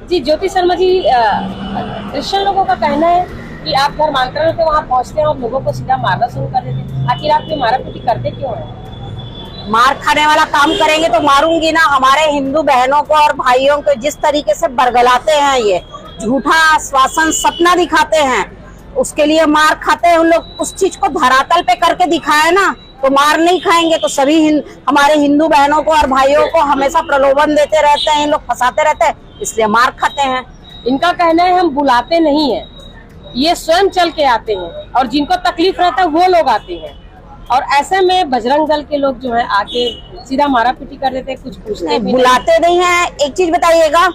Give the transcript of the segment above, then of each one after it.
जी Jyoti Sharma ji, Christian लोगों का कहना है कि आप धर्मांतरण के वहाँ पहुँचते हैं और लोगों को सीधा मारना शुरू कर देते हैं। आखिर आप ये मारा पीटी करते क्यों हैं? मार खाने वाला काम करेंगे तो मारूंगी ना। हमारे हिंदू बहनों को और भाइयों को जिस तरीके से बरगलाते हैं, ये झूठा आश्वासन सपना दिखाते हैं, उसके लिए मार खाते हैं। उन लोग उस चीज को धरातल पे करके दिखाए ना, तो मार नहीं खाएंगे। तो सभी हमारे हिंदू बहनों को और भाइयों को हमेशा प्रलोभन देते रहते हैं, इन लोग फंसाते रहते हैं, इसलिए मार खाते हैं। इनका कहना है हम बुलाते नहीं है, ये स्वयं चल के आते हैं और जिनको तकलीफ रहता है वो लोग आते हैं। और ऐसे में बजरंग दल के लोग जो है आके सीधा मारा पीटी कर देते हैं, कुछ पूछते भी बुलाते नहीं है। एक चीज बताइएगा,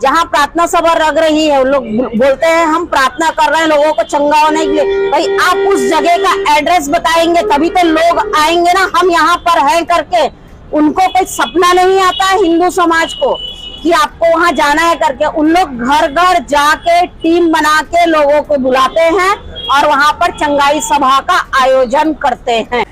जहाँ प्रार्थना सभा लग रही है, लोग बोलते हैं हम प्रार्थना कर रहे हैं लोगों को चंगा होने के लिए। भाई आप उस जगह का एड्रेस बताएंगे तभी तो लोग आएंगे ना, हम यहाँ पर हैं करके। उनको कोई सपना नहीं आता है हिंदू समाज को कि आपको वहाँ जाना है करके। उन लोग घर घर जाके टीम बना के लोगों को बुलाते हैं और वहाँ पर चंगाई सभा का आयोजन करते हैं।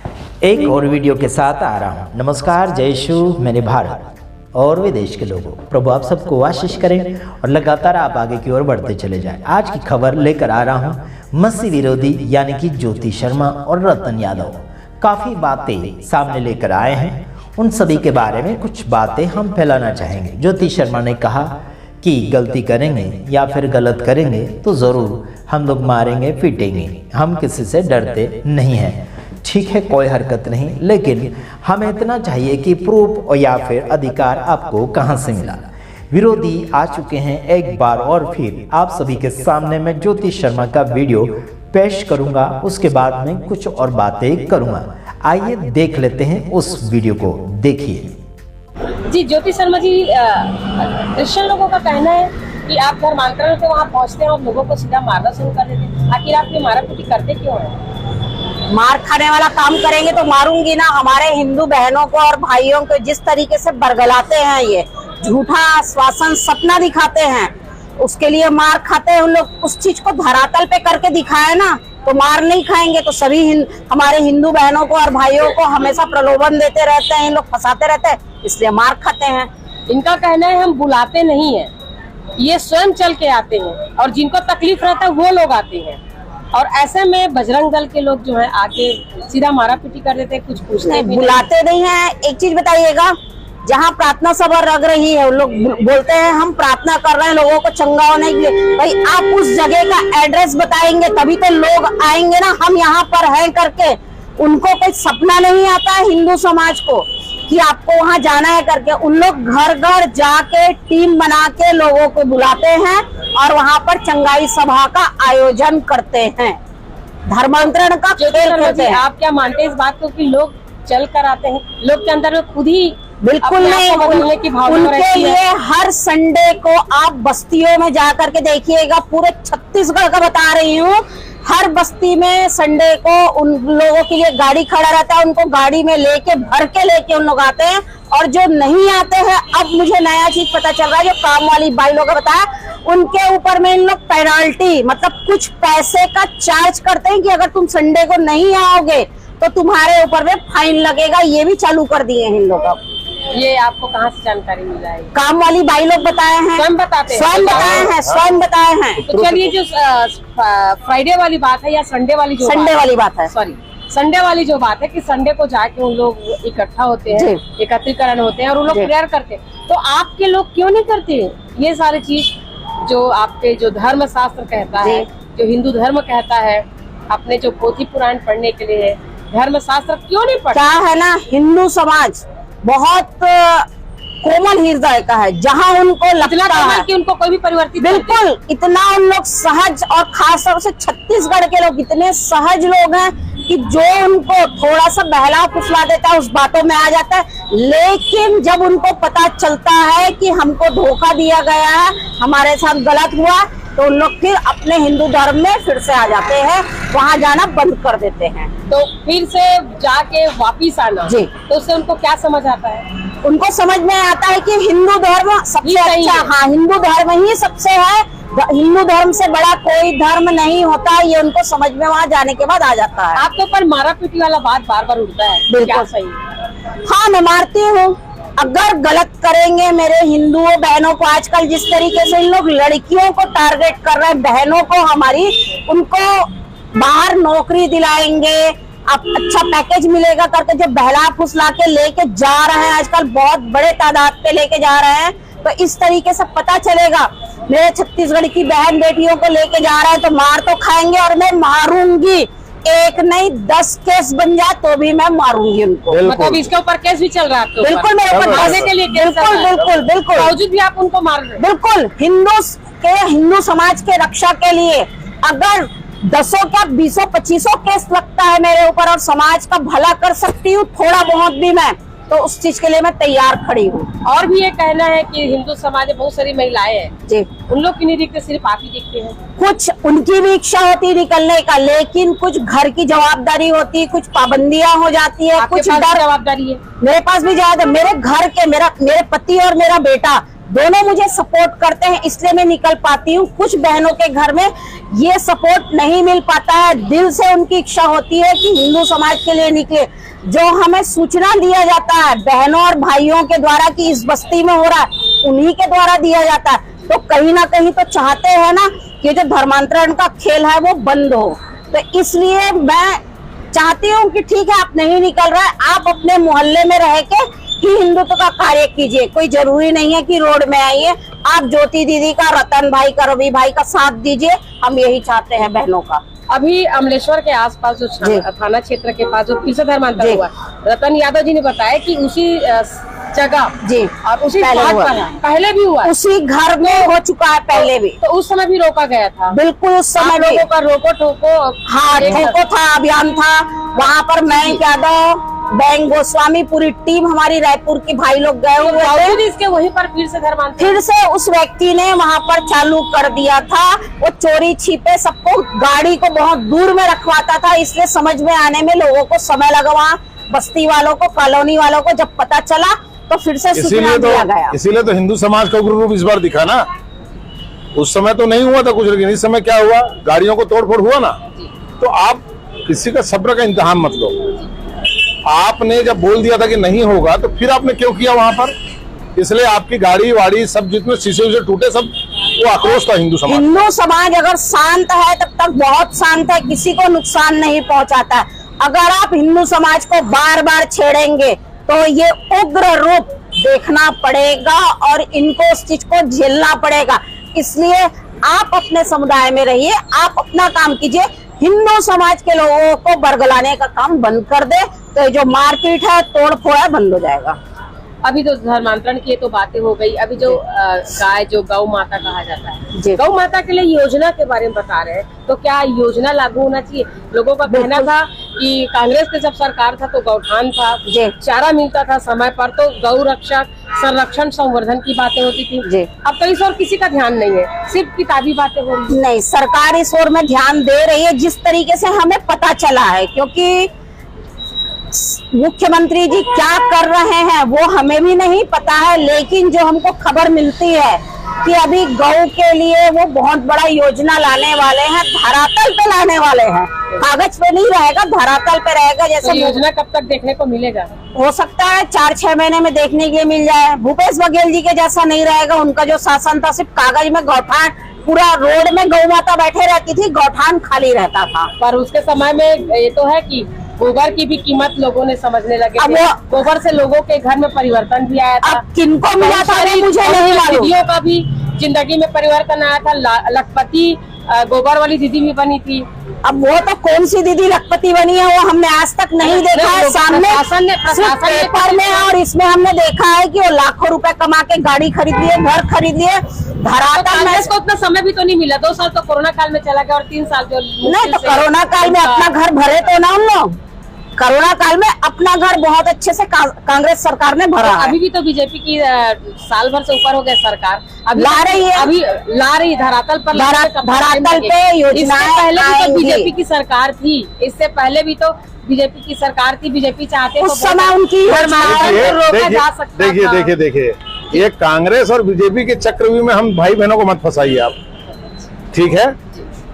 एक और वीडियो के साथ आ रहा हूँ। नमस्कार, जय यीशु। मेरे भारत और विदेश के लोगों, प्रभु आप सबको आशीष करें और लगातार आप आगे की ओर बढ़ते चले जाएं। आज की खबर लेकर आ रहा हूं मसीह विरोधी यानी कि ज्योति शर्मा और रतन यादव काफ़ी बातें सामने लेकर आए हैं। उन सभी के बारे में कुछ बातें हम फैलाना चाहेंगे। ज्योति शर्मा ने कहा कि गलती करेंगे या फिर गलत करेंगे तो ज़रूर हम लोग मारेंगे पीटेंगे, हम किसी से डरते नहीं हैं। ठीक है, कोई हरकत नहीं, लेकिन हमें इतना चाहिए कि प्रूफ या फिर अधिकार आपको कहां से मिला। विरोधी आ चुके हैं एक बार और फिर आप सभी के सामने मैं ज्योति शर्मा का वीडियो पेश करूंगा, उसके बाद में कुछ और बातें करूंगा। आइए देख लेते हैं उस वीडियो को, देखिए। जी ज्योति शर्मा जी, क्रिश्चियन लोगों का कहना है कि आप धर्मांतरण के वहाँ पहुँचते हैं और लोगों को सीधा मारना शुरू कर देते हैं। आखिर आप ये मारा पीटी करते क्यों हैं? मार खाने वाला काम करेंगे तो मारूंगी ना। हमारे हिंदू बहनों को और भाइयों को जिस तरीके से बरगलाते हैं, ये झूठा आश्वासन सपना दिखाते हैं, उसके लिए मार खाते हैं। उन लोग उस चीज को धरातल पे करके दिखाए ना, तो मार नहीं खाएंगे। तो सभी हमारे हिंदू बहनों को और भाइयों को हमेशा प्रलोभन देते रहते हैं, इन लोग फंसाते रहते हैं, इसलिए मार खाते हैं। इनका कहना है हम बुलाते नहीं है, ये स्वयं चल के आते हैं और जिनको तकलीफ रहता है वो लोग आते हैं। और ऐसे में बजरंग दल के लोग जो है आके सीधा मारा पीटी कर देते हैं, कुछ पूछते भी बुलाते नहीं है। एक चीज बताइएगा, जहाँ प्रार्थना सभा लग रही है, लोग बोलते हैं हम प्रार्थना कर रहे हैं लोगों को चंगा होने के लिए। भाई आप उस जगह का एड्रेस बताएंगे तभी तो लोग आएंगे ना, हम यहाँ पर हैं करके। उनको कोई सपना नहीं आता है हिंदू समाज को कि आपको वहाँ जाना है करके। उन लोग घर घर जाके टीम बना के लोगों को बुलाते हैं और वहाँ पर चंगाई सभा का आयोजन करते हैं, धर्मांतरण का खेल खेलते हैं। आप क्या मानते हैं इस बात को कि लोग चल कर आते हैं, लोग के अंदर में खुद ही बिल्कुल नहीं, उनके लिए हर संडे को आप बस्तियों में जाकर के देखिएगा, पूरे छत्तीसगढ़ का बता रही हूँ, हर बस्ती में संडे को उन लोगों के लिए गाड़ी खड़ा रहता है, उनको गाड़ी में लेके भर के लेके उन लोग आते हैं। और जो नहीं आते हैं, अब मुझे नया चीज पता चल रहा है, जो काम वाली भाई लोग बताया, उनके ऊपर में इन लोग पेनाल्टी मतलब कुछ पैसे का चार्ज करते हैं कि अगर तुम संडे को नहीं आओगे तो तुम्हारे ऊपर में फाइन लगेगा। ये भी चालू कर दिए हैं इन लोग। ये आपको कहाँ से जानकारी मिला है? काम वाली भाई लोग बताए हैं, स्वयं बताते हैं, स्वयं बताए हैं। तो चलिए, जो फ्राइडे वाली बात है या संडे वाली जो संडे वाली बात है, सॉरी संडे वाली जो बात है कि संडे को जाके उन लोग इकट्ठा होते हैं, एकत्रीकरण होते हैं और उन लोग प्रेयर करते हैं, तो आपके लोग क्यों नहीं करते ये सारी चीज जो आपके जो धर्म शास्त्र कहता है, जो हिंदू धर्म कहता है, अपने जो पोथी पुराण पढ़ने के लिए धर्म शास्त्र क्यों नहीं पढ़ते? क्या है ना, हिंदू समाज बहुत कोमल हृदय का है, जहाँ उनको लगता है कि उनको कोई भी परिवर्तित, बिल्कुल इतना उन लोग सहज, और खास तौर से छत्तीसगढ़ के लोग इतने सहज लोग हैं कि जो उनको थोड़ा सा बहला फुसला देता है उस बातों में आ जाता है। लेकिन जब उनको पता चलता है कि हमको धोखा दिया गया है, हमारे साथ गलत हुआ, तो उन लोग फिर अपने हिंदू धर्म में फिर से आ जाते हैं, वहाँ जाना बंद कर देते हैं। तो फिर से जाके वापिस आना जी, तो उससे उनको क्या समझ आता है? उनको समझ में आता है कि हिंदू धर्म सबसे अच्छा, हाँ हिंदू धर्म ही सबसे है, हिंदू धर्म से बड़ा कोई धर्म नहीं होता। ये उनको समझ में वहाँ जाने के बाद आ जाता है। आपके ऊपर मारा पीटी वाला बात बार बार उठता है, बिल्कुल सही? हाँ, मैं मारती हूँ, अगर गलत करेंगे मेरे हिंदुओं बहनों को, आजकल जिस तरीके से इन लोग लड़कियों को टारगेट कर रहे हैं, बहनों को हमारी, उनको बाहर नौकरी दिलाएंगे, अब अच्छा पैकेज मिलेगा करके जो बहला फुसला के लेके जा रहे हैं, आजकल बहुत बड़े तादाद पे लेके जा रहे हैं, तो इस तरीके से पता चलेगा मेरे छत्तीसगढ़ की बहन बेटियों को लेके जा रहे हैं तो मार तो खाएंगे, और मैं मारूंगी, एक नहीं 10 केस बन जाए तो भी मैं मारूंगी उनको। मतलब इसके ऊपर केस भी चल रहा है आपके ऊपर? बिल्कुल मेरे ऊपर मारने के लिए केस बिल्कुल चल रहा है। बिल्कुल बिल्कुल बावजूद भी आप उनको मार रहे हैं? बिल्कुल हिंदू समाज के रक्षा के लिए अगर 10 क्या 20 25 केस लगता है मेरे ऊपर और समाज का भला कर सकती हूँ थोड़ा बहुत भी मैं, तो उस चीज के लिए मैं तैयार खड़ी हूँ। और भी ये कहना है कि हिंदू समाज में बहुत सारी महिलाएं हैं जी, उन लोग की नहीं दिखते, सिर्फ आप ही दिखते हैं। कुछ उनकी भी इच्छा होती है निकलने का, लेकिन कुछ घर की जवाबदारी होती है, कुछ पाबंदियां हो जाती है, आपके कुछ पास डर। जवाबदारी है? मेरे पास भी ज्यादा, मेरे घर के मेरे पति और मेरा बेटा दोनों मुझे सपोर्ट करते हैं, इसलिए मैं निकल पाती हूँ। कुछ बहनों के घर में ये सपोर्ट नहीं मिल पाता है, दिल से उनकी इच्छा होती है कि हिंदू समाज के लिए निकले। जो हमें सूचना दिया जाता है बहनों और भाइयों के द्वारा कि इस बस्ती में हो रहा है, उन्हीं के द्वारा दिया जाता है, तो कहीं ना कहीं तो चाहते हैं ना कि जो धर्मांतरण का खेल है वो बंद हो। तो इसलिए मैं चाहती हूँ कि ठीक है, आप नहीं निकल रहा है, आप अपने मोहल्ले में रह के ही हिंदुत्व का कार्य कीजिए, कोई जरूरी नहीं है कि रोड में आइए। आप ज्योति दीदी का, रतन भाई का, रवि भाई का साथ दीजिए, हम यही चाहते हैं बहनों का। अभी अमलेश्वर के आसपास जो थाना क्षेत्र के पास जो फिर से धर्मांतरण हुआ, रतन यादव जी ने बताया कि उसी जगह जी और उसी पहले बात हुआ पर पहले भी हुआ, उसी घर में हो चुका है पहले भी, तो उस समय भी रोका गया था। बिल्कुल उस समय भी लोगों का रोको ठोको, हाँ ठोको था, अभियान था वहाँ पर। मैं यादव, बैंक गोस्वामी, पूरी टीम हमारी रायपुर की भाई लोग गए हुए थे। इसके वहीं पर फिर से धर्मांतरण, फिर से उस व्यक्ति ने वहाँ पर चालू कर दिया था, वो चोरी छिपे सबको, गाड़ी को बहुत दूर में रखवाता था, इसलिए समझ में आने में लोगों को समय लगा। वहाँ बस्ती वालों को, कॉलोनी वालों को जब पता चला तो फिर से सूचना दिया गया। इसीलिए तो हिंदू समाज का उग्र रूप इस बार दिखा ना। उस समय तो नहीं हुआ था कुछ, लेकिन इस समय क्या हुआ, गाड़ियों को तोड़फोड़ हुआ ना। तो आप किसी का सब्र का इम्तिहान मत लो। आपने जब बोल दिया था कि नहीं होगा तो फिर आपने क्यों किया वहां पर? इसलिए आपकी गाड़ी वाड़ी सब जितने शीशे उसे टूटे, सब वो आक्रोश था हिंदू समाज। हिंदू समाज अगर शांत है तब तक बहुत शांत है, किसी को नुकसान नहीं पहुंचाता है। अगर आप हिंदू समाज को बार बार छेड़ेंगे तो ये उग्र रूप देखना पड़ेगा और इनको उस चीज को झेलना पड़ेगा। इसलिए आप अपने समुदाय में रहिए, आप अपना काम कीजिए, हिंदू समाज के लोगों को बरगलाने का काम बंद कर दे, तो जो मारपीट है, तोड़ फोड़ है, बंद हो जाएगा। अभी तो धर्मांतरण की तो बातें हो गई, अभी जो गाय, जो गौ माता कहा जाता है, गौ माता के लिए योजना के बारे में बता रहे हैं, तो क्या योजना लागू होना चाहिए? लोगों का कहना था कि कांग्रेस के जब सरकार था तो गौठान था, चारा मिलता था समय पर, तो गौ रक्षक, संरक्षण, संवर्धन की बातें होती थी। अब तो इस ओर किसी का ध्यान नहीं है, सिर्फ किताबी बातें हो रही। नहीं, सरकार इस ओर में ध्यान दे रही है, जिस तरीके से हमें पता चला है, क्योंकि मुख्यमंत्री जी क्या कर रहे हैं वो हमें भी नहीं पता है, लेकिन जो हमको खबर मिलती है कि अभी गौ के लिए वो बहुत बड़ा योजना लाने वाले हैं, धरातल पे लाने वाले हैं, कागज पे नहीं रहेगा, धरातल पे रहेगा। जैसे तो योजना कब तक देखने को मिलेगा? हो सकता है 4-6 महीने में देखने के लिए मिल जाए। भूपेश बघेल जी के जैसा नहीं रहेगा, उनका जो शासन था सिर्फ कागज में, गौठान पूरा रोड में गौ माता बैठे रहती थी, गौठान खाली रहता था। पर उसके समय में ये तो है कि गोबर की भी कीमत लोगों ने समझने लगे थे, गोबर से लोगों के घर में परिवर्तन भी आया था। अब किनको मिला था मुझे नहीं मालूम, दीदियों का भी जिंदगी में परिवर्तन आया था। लखपति गोबर वाली दीदी भी बनी थी। अब वो तो कौन सी दीदी लखपति बनी है वो हमने आज तक नहीं देखा है, सामने सिर्फ पेपर में, और इसमें हमने देखा है कि वो लाखों रुपए कमा के गाड़ी खरीद लिए, घर खरीद लिए। धरातल में इसको उतना समय भी तो नहीं मिला, 2 साल तो कोरोना काल में चला गया और 3 साल जो नहीं, तो कोरोना काल में अपना घर भरे तो ना उन लोग, कोरोना काल में अपना घर बहुत अच्छे से कांग्रेस सरकार ने भरा। अभी भी तो बीजेपी की साल भर से ऊपर हो गया सरकार, अभी ला रही है, अभी ला रही धरातल पर, धरातल पे योजनाएं। पहले भी तो बीजेपी की सरकार थी, इससे पहले भी तो बीजेपी की सरकार थी, बीजेपी चाहते उस समय उनकी रोका जा सकता था। देखिए ये कांग्रेस और बीजेपी के चक्रव्यूह में हम भाई बहनों को मत फंसाइए आप, ठीक है?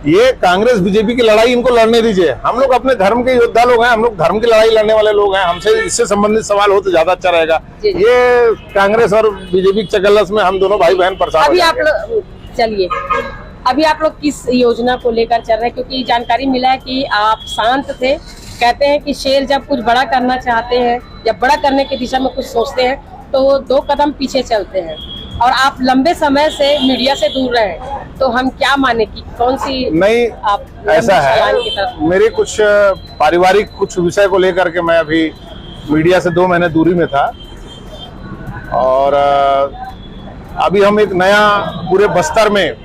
ये कांग्रेस बीजेपी की लड़ाई इनको लड़ने दीजिए। हम लोग अपने धर्म के योद्धा लोग हैं, हम लोग धर्म की लड़ाई लड़ने वाले लोग हैं। हमसे इससे संबंधित सवाल हो तो ज्यादा अच्छा रहेगा। ये कांग्रेस और बीजेपी के चकल्लस में हम दोनों भाई बहन परेशान हो जाएंगे। अभी आप लोग चलिए, अभी आप लोग किस योजना को लेकर चल रहे हैं? क्योंकि जानकारी मिला है कि आप शांत थे। कहते हैं कि शेर जब कुछ बड़ा करना चाहते हैं, जब बड़ा करने की दिशा में कुछ सोचते हैं तो वो 2 कदम पीछे चलते हैं, और आप लंबे समय से मीडिया से दूर रहे, तो हम क्या माने कि कौन सी नहीं आप ऐसा है, मेरे कुछ पारिवारिक कुछ विषय को लेकर के मैं अभी मीडिया से 2 महीने दूरी में था, और अभी हम एक नया पूरे बस्तर में,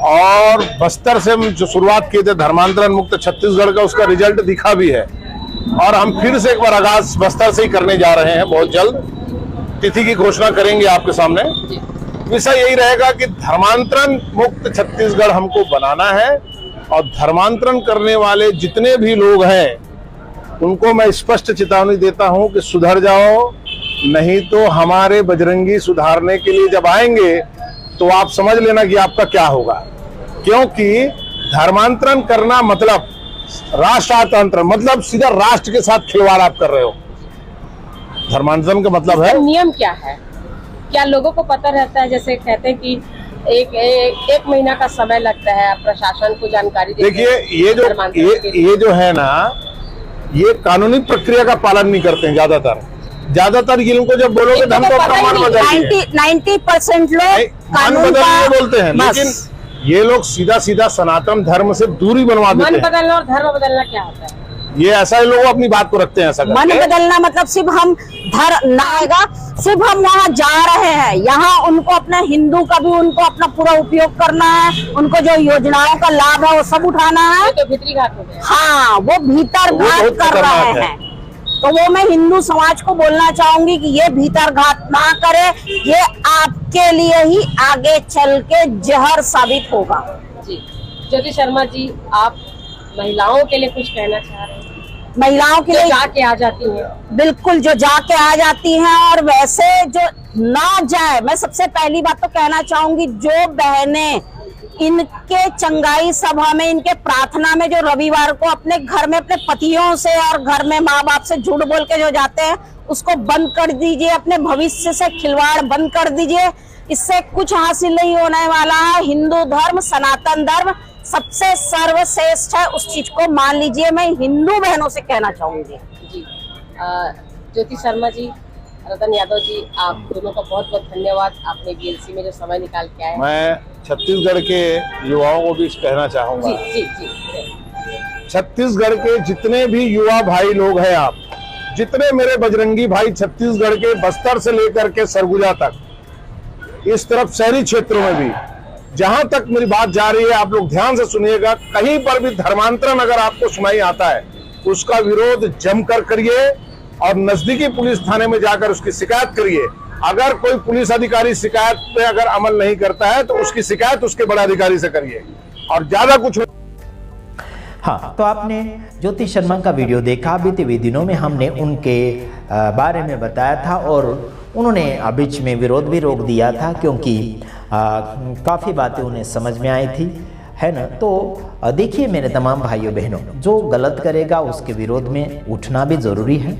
और बस्तर से हम जो शुरुआत किए थे धर्मांतरण मुक्त छत्तीसगढ़ का, उसका रिजल्ट दिखा भी है, और हम फिर से एक बार आगाज बस्तर से ही करने जा रहे हैं। बहुत जल्द तिथि की घोषणा करेंगे आपके सामने। विषय यही रहेगा कि धर्मांतरण मुक्त छत्तीसगढ़ हमको बनाना है, और धर्मांतरण करने वाले जितने भी लोग हैं उनको मैं स्पष्ट चेतावनी देता हूं कि सुधर जाओ, नहीं तो हमारे बजरंगी सुधारने के लिए जब आएंगे तो आप समझ लेना कि आपका क्या होगा। क्योंकि धर्मांतरण करना मतलब राष्ट्रांतरण, मतलब सीधा राष्ट्र के साथ खिलवाड़ आप कर रहे हो। धर्मांतरण का मतलब है, नियम क्या है, क्या लोगों को पता रहता है? जैसे कहते हैं कि एक महीना का समय लगता है प्रशासन को जानकारी देने। देखिए ये जो है ना, ये कानूनी प्रक्रिया का पालन नहीं करते हैं ज्यादातर ये लोगों को जब बोलोगे तो हमको अपना मन बदलिए, 90% लोग मन बदलने बोलते हैं, लेकिन ये लोग सीधा सनातन धर्म से दूरी बनवा देते हैं। मन बदलना और धर्म बदलना क्या होता है? ये ऐसा ही लोग अपनी बात को रखते हैं। ऐसा मन बदलना मतलब सिर्फ हम ना आएगा, सिर्फ हम वहाँ जा रहे हैं, यहाँ उनको अपना हिंदू का भी उनको अपना पूरा उपयोग करना है, उनको जो योजनाओं का लाभ है वो सब उठाना है। तो भीतरी घाट हो गया। हाँ, वो भीतर घाट कर रहे हैं। तो वो मैं हिंदू समाज को बोलना चाहूंगी कि ये भीतर घाट ना करे, ये आपके लिए ही आगे चल के जहर साबित होगा। जी ज्योति शर्मा जी, आप महिलाओं के लिए कुछ कहना चाह रहे हैं? महिलाओं के लिए जाके आ जाती हैं, बिल्कुल जो जाके आ जाती हैं, और वैसे जो ना जाए, मैं सबसे पहली बात तो कहना चाहूंगी, जो बहनें इनके चंगाई सभा में, इनके प्रार्थना में जो रविवार को अपने घर में अपने पतियों से और घर में माँ बाप से झूठ बोल के जो जाते हैं, उसको बंद कर दीजिए। अपने भविष्य से खिलवाड़ बंद कर दीजिए, इससे कुछ हासिल नहीं होने वाला है। हिंदू धर्म, सनातन धर्म सबसे सर्वश्रेष्ठ है, उस चीज को मान लीजिए। मैं हिंदू बहनों से कहना चाहूंगी। जी ज्योति शर्मा जी, रतन यादव जी, आप दोनों का बहुत बहुत धन्यवाद। आपने बीएलसी में जो समय निकाल के आए। मैं छत्तीसगढ़ के युवाओं को भी कहना चाहूंगा, जी छत्तीसगढ़ के जितने भी युवा भाई लोग हैं, आप जितने मेरे बजरंगी भाई छत्तीसगढ़ के बस्तर से लेकर के सरगुजा तक, इस तरफ शहरी क्षेत्रों में भी, जहां तक मेरी बात जा रही है, आप लोग ध्यान से सुनिएगा। कहीं पर भी धर्मांतरण अगर आपको सुनाई आता है, उसका विरोध जमकर करिए, और नजदीकी पुलिस थाने में जाकर उसकी शिकायत करिए। अगर कोई पुलिस अधिकारी शिकायत पे अगर अमल नहीं करता है तो उसकी शिकायत उसके बड़े अधिकारी से करिए, और ज्यादा कुछ। हाँ, तो आपने ज्योति शर्मा का वीडियो देखा। बीते दिनों में हमने उनके बारे में बताया था, और उन्होंने बीच में विरोध भी रोक दिया था, क्योंकि काफ़ी बातें उन्हें समझ में आई थी, है ना। तो देखिए मेरे तमाम भाइयों बहनों, जो गलत करेगा उसके विरोध में उठना भी ज़रूरी है,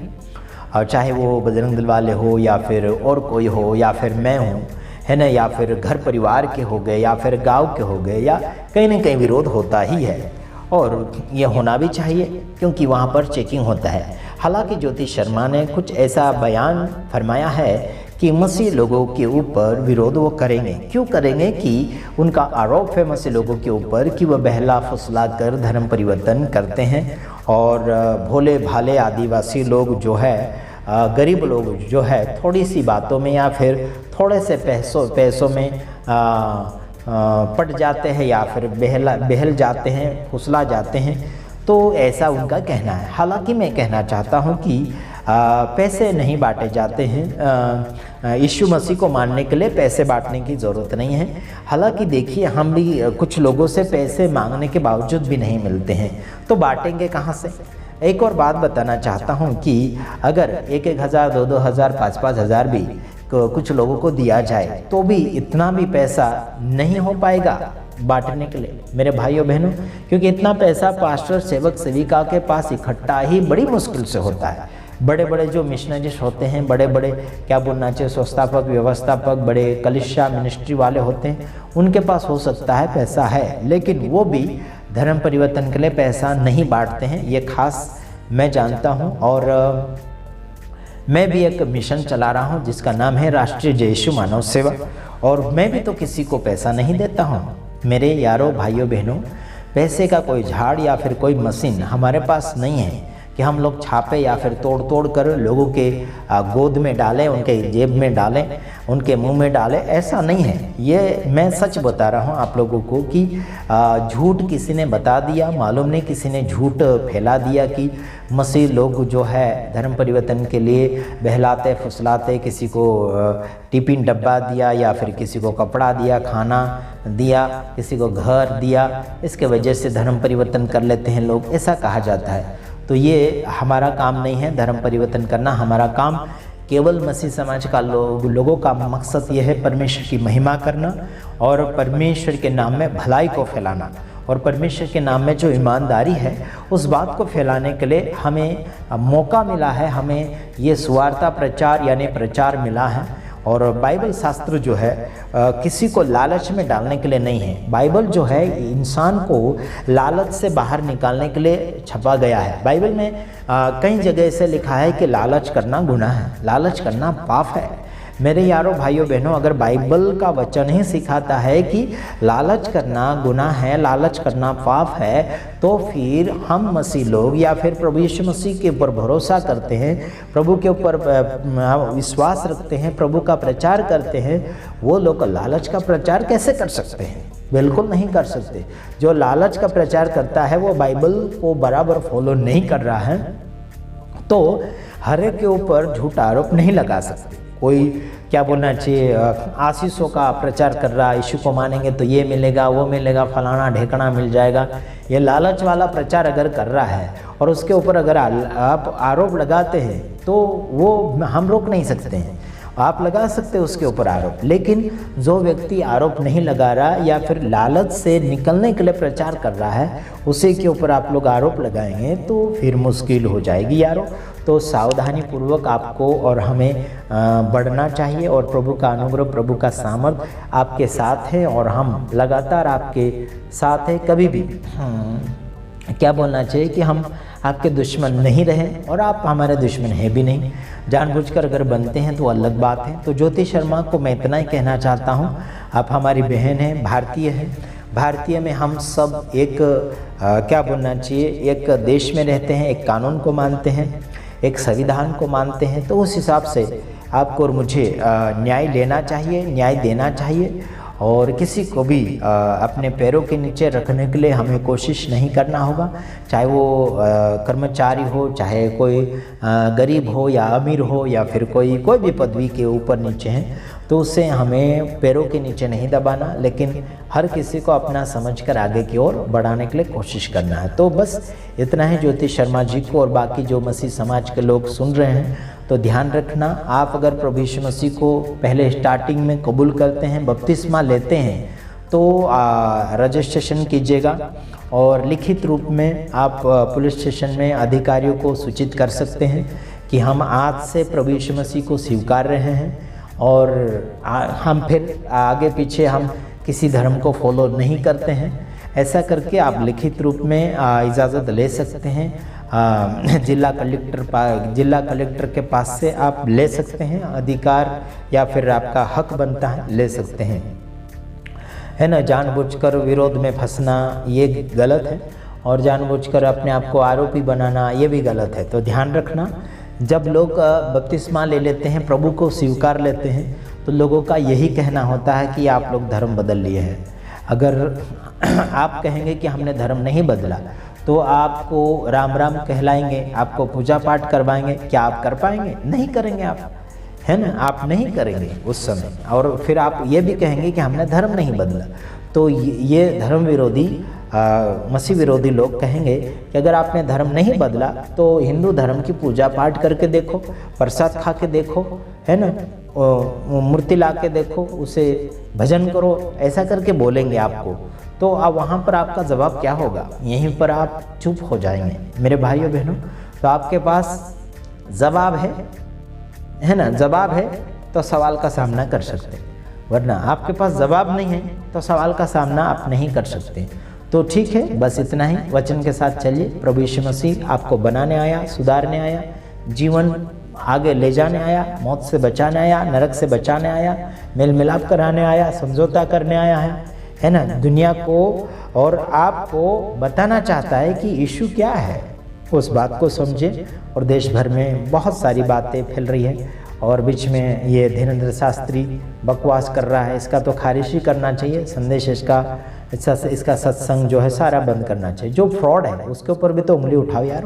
और चाहे वो बजरंग दल वाले हो, या फिर और कोई हो, या फिर मैं हूँ, है ना, या फिर घर परिवार के हो गए, या फिर गांव के हो गए, या कहीं ना कहीं विरोध होता ही है, और ये होना भी चाहिए, क्योंकि वहाँ पर चेकिंग होता है। हालांकि ज्योति शर्मा ने कुछ ऐसा बयान फरमाया है कि मसीह लोगों के ऊपर विरोध वो करेंगे। क्यों करेंगे? कि उनका आरोप है मसीह लोगों के ऊपर कि वह बहला फुसला कर धर्म परिवर्तन करते हैं, और भोले भाले आदिवासी लोग जो है, गरीब लोग जो है, थोड़ी सी बातों में या फिर थोड़े से पैसों में पट जाते हैं, या फिर बहल जाते हैं, फुसला जाते हैं। तो ऐसा उनका कहना है। हालांकि मैं कहना चाहता हूं कि पैसे नहीं बांटे जाते हैं। यीशु मसीह को मानने के लिए पैसे बांटने की ज़रूरत नहीं है। हालांकि देखिए, हम भी कुछ लोगों से पैसे मांगने के बावजूद भी नहीं मिलते हैं, तो बांटेंगे कहाँ से? एक और बात बताना चाहता हूँ कि अगर 1-1 हज़ार, 2-2 हज़ार, 5-5 हज़ार भी कुछ लोगों को दिया जाए, तो भी इतना भी पैसा नहीं हो पाएगा बांटने के लिए मेरे भाइयों बहनों, क्योंकि इतना पैसा पास्टर सेवक सेविका के पास इकट्ठा ही बड़ी मुश्किल से होता है। बड़े बड़े जो मिशनरीज होते हैं, बड़े बड़े क्या बोलना चाहिए संस्थापक व्यवस्थापक, बड़े कलिसिया मिनिस्ट्री वाले होते हैं, उनके पास हो सकता है पैसा है, लेकिन वो भी धर्म परिवर्तन के लिए पैसा नहीं बांटते हैं। ये खास मैं जानता हूँ। और मैं भी एक मिशन चला रहा हूँ जिसका नाम है राष्ट्रीय जय यीशु मानव सेवा, और मैं भी तो किसी को पैसा नहीं देता हूँ। मेरे यारों भाइयों बहनों, पैसे का कोई झाड़ या फिर कोई मशीन हमारे पास नहीं है कि हम लोग छापे या फिर तोड़ कर लोगों के गोद में डालें, उनके जेब में डालें, उनके मुंह में डालें। ऐसा नहीं है। ये मैं सच बता रहा हूँ आप लोगों को कि झूठ किसी ने बता दिया, मालूम नहीं किसी ने झूठ फैला दिया कि मसीह लोग जो है धर्म परिवर्तन के लिए बहलाते फुसलाते, किसी को टिफिन डब्बा दिया या फिर किसी को कपड़ा दिया, खाना दिया, किसी को घर दिया, इसके वजह से धर्म परिवर्तन कर लेते हैं लोग, ऐसा कहा जाता है। तो ये हमारा काम नहीं है धर्म परिवर्तन करना। हमारा काम केवल मसीह समाज का लोगों का मकसद ये है परमेश्वर की महिमा करना और परमेश्वर के नाम में भलाई को फैलाना, और परमेश्वर के नाम में जो ईमानदारी है उस बात को फैलाने के लिए हमें मौका मिला है। हमें ये सुवार्ता प्रचार यानी प्रचार मिला है। और बाइबल शास्त्र जो है किसी को लालच में डालने के लिए नहीं है। बाइबल जो है इंसान को लालच से बाहर निकालने के लिए छपा गया है। बाइबल में कई जगह से लिखा है कि लालच करना गुनाह है, लालच करना पाप है। मेरे यारों भाइयों बहनों, अगर बाइबल का वचन ही सिखाता है कि लालच करना गुनाह है, लालच करना पाप है, तो फिर हम मसीह लोग या फिर प्रभु यीशु मसीह के ऊपर भरोसा करते हैं, प्रभु के ऊपर विश्वास रखते हैं, प्रभु का प्रचार करते हैं, वो लोग लालच का प्रचार कैसे कर सकते हैं? बिल्कुल नहीं कर सकते। जो लालच का प्रचार करता है वो बाइबल को बराबर फॉलो नहीं कर रहा है, तो हर एक के ऊपर झूठा आरोप नहीं लगा सकते। कोई क्या बोलना चाहिए आशीषों का प्रचार कर रहा है, यीशु को मानेंगे तो ये मिलेगा, वो मिलेगा, फलाना ढेकना मिल जाएगा, ये लालच वाला प्रचार अगर कर रहा है और उसके ऊपर अगर आप आरोप लगाते हैं तो वो हम रोक नहीं सकते हैं। आप लगा सकते हैं उसके ऊपर आरोप, लेकिन जो व्यक्ति आरोप नहीं लगा रहा या फिर लालच से निकलने के लिए प्रचार कर रहा है, उसी के ऊपर आप लोग आरोप लगाएंगे तो फिर मुश्किल हो जाएगी यारों। तो सावधानी पूर्वक आपको और हमें बढ़ना चाहिए, और प्रभु का अनुग्रह, प्रभु का सामर्थ आपके साथ है और हम लगातार आपके साथ हैं। कभी भी क्या बोलना चाहिए कि हम आपके दुश्मन नहीं रहे और आप हमारे दुश्मन हैं भी नहीं। जानबूझकर अगर बनते हैं तो अलग बात है। तो ज्योति शर्मा को मैं इतना ही कहना चाहता हूँ, आप हमारी बहन हैं, भारतीय हैं। भारतीय में हम सब एक क्या बोलना चाहिए, एक देश में रहते हैं, एक कानून को मानते हैं, एक संविधान को मानते हैं। तो उस हिसाब से आपको और मुझे न्याय लेना चाहिए, न्याय देना चाहिए, और किसी को भी अपने पैरों के नीचे रखने के लिए हमें कोशिश नहीं करना होगा। चाहे वो कर्मचारी हो, चाहे कोई गरीब हो या अमीर हो, या फिर कोई भी पदवी के ऊपर नीचे हैं, तो उससे हमें पैरों के नीचे नहीं दबाना, लेकिन हर किसी को अपना समझकर आगे की ओर बढ़ाने के लिए कोशिश करना है। तो बस इतना ही ज्योति शर्मा जी को, और बाकी जो मसीह समाज के लोग सुन रहे हैं तो ध्यान रखना, आप अगर प्रभु यीशु मसीह को पहले स्टार्टिंग में कबूल करते हैं, बपतिस्मा लेते हैं, तो रजिस्ट्रेशन कीजिएगा, और लिखित रूप में आप पुलिस स्टेशन में अधिकारियों को सूचित कर सकते हैं कि हम आज से प्रभु यीशु मसीह को स्वीकार रहे हैं, और हम फिर आगे पीछे हम किसी धर्म को फॉलो नहीं करते हैं। ऐसा करके आप लिखित रूप में इजाज़त ले सकते हैं। जिला कलेक्टर के पास से आप ले सकते हैं, अधिकार या फिर आपका हक बनता है, ले सकते हैं, है ना। जानबूझकर विरोध में फंसना ये गलत है, और जानबूझकर अपने आप को आरोपी बनाना ये भी गलत है। तो ध्यान रखना, जब लोग बपतिस्मा ले लेते हैं, प्रभु को स्वीकार लेते हैं, तो लोगों का यही कहना होता है कि आप लोग धर्म बदल लिए हैं। अगर आप कहेंगे कि हमने धर्म नहीं बदला, तो आपको राम राम कहलाएंगे, आपको पूजा पाठ करवाएंगे, क्या आप कर पाएंगे? नहीं करेंगे आप, है ना, आप नहीं करेंगे उस समय। और फिर आप ये भी कहेंगे कि हमने धर्म नहीं बदला। तो ये धर्म विरोधी मसीह विरोधी लोग कहेंगे कि अगर आपने धर्म नहीं बदला तो हिंदू धर्म की पूजा पाठ करके देखो, प्रसाद खा के देखो, है ना, मूर्ति ला के देखो, उसे भजन करो, ऐसा करके बोलेंगे आपको। तो अब वहाँ पर आपका जवाब क्या होगा? यहीं पर आप चुप हो जाएंगे। मेरे भाइयों बहनों, तो आपके पास जवाब है ना, जवाब है तो सवाल का सामना कर सकते हैं, वरना आपके पास जवाब नहीं है तो सवाल का सामना आप नहीं कर सकते। तो ठीक है, बस इतना ही। वचन के साथ चलिए। प्रभु यीशु मसीह आपको बनाने आया, सुधारने आया, जीवन आगे ले जाने आया, मौत से बचाने आया, नरक से बचाने आया, मेल मिलाप कराने आया, समझौता करने आया है ना, दुनिया को और आपको बताना चाहता है कि यीशु क्या है। उस बात को समझे। और देश भर में बहुत सारी बातें फैल रही है और बीच में ये धीरेन्द्र शास्त्री बकवास कर रहा है, इसका तो खारिज ही करना चाहिए। संदेश इसका सत्संग जो है सारा बंद करना चाहिए। जो फ्रॉड है उसके ऊपर भी तो उंगली उठाओ यार,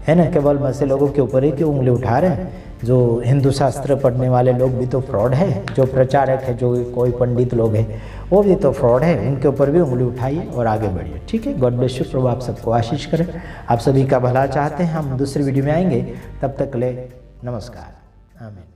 है ना। केवल वैसे लोगों के ऊपर ही क्यों उंगली उठा रहे हैं? जो हिंदू शास्त्र पढ़ने वाले लोग भी तो फ्रॉड है, जो प्रचारक है, जो कोई पंडित लोग हैं वो भी तो फ्रॉड है, उनके ऊपर भी उंगली उठाइए और आगे बढ़िए। ठीक है, गॉड ब्लेस यू। प्रभु आप सबको आशीष करें। आप सभी का भला चाहते हैं। हम दूसरी वीडियो में आएंगे, तब तक ले नमस्कार, आमीन।